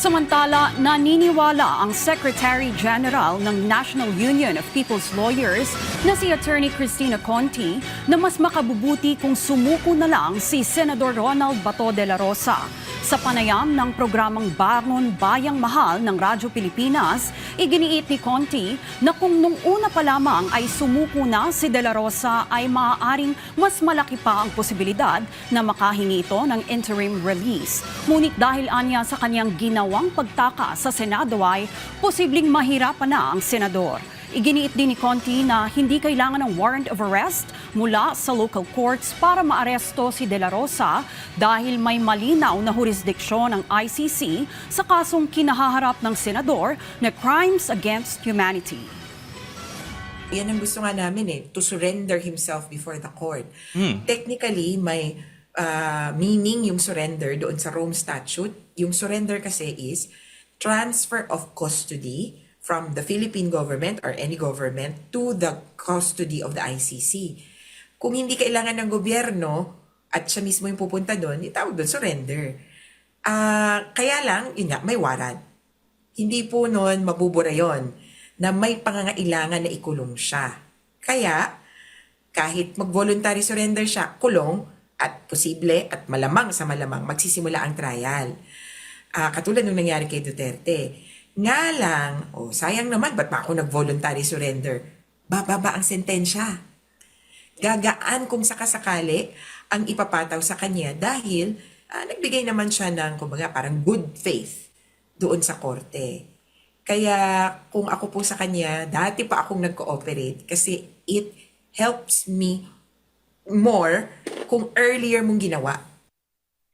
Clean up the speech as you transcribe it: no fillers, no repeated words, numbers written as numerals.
Samantala, naniniwala ang Secretary General ng National Union of People's Lawyers na si Attorney Cristina Conti na mas makabubuti kung sumuko na lang si Senador Ronald Bato de la Rosa. Sa panayam ng programang Bangon Bayang Mahal ng Radyo Pilipinas, iginiit ni Conti na kung nung una pa lamang ay sumuko na si de la Rosa ay maaaring mas malaki pa ang posibilidad na makahingi ito ng interim release. Ngunit dahil anya sa kanyang ginawang pagtaka sa Senado ay posibleng mahirapan na ang senador. Iginiit din ni Conti na hindi kailangan ng warrant of arrest mula sa local courts para maaresto si De La Rosa dahil may malinaw na jurisdiksyon ng ICC sa kasong kinahaharap ng senador na crimes against humanity. Yan ang gusto nga namin to surrender himself before the court. Technically, may meaning yung surrender doon sa Rome Statute. Yung surrender kasi is transfer of custody from the Philippine government or any government to the custody of the ICC. Kung hindi kailangan ng gobyerno at siya mismo yung pupunta doon, itawag doon surrender. Kaya lang, yun nga, may warrant. Hindi po noon mabubura yon na may pangangailangan na ikulong siya. Kaya, kahit mag-voluntary surrender siya, kulong at posible at malamang sa malamang magsisimula ang trial. Katulad nung nangyari kay Duterte. Nga lang, sayang naman, ba't pa ako nag-voluntary surrender? Bababa ang sentensya. Gagaan kung sakasakali ang ipapataw sa kanya dahil nagbigay naman siya ng kumbaga, parang good faith doon sa korte. Kaya kung ako po sa kanya, dati pa akong nag-cooperate kasi it helps me more kung earlier mong ginawa.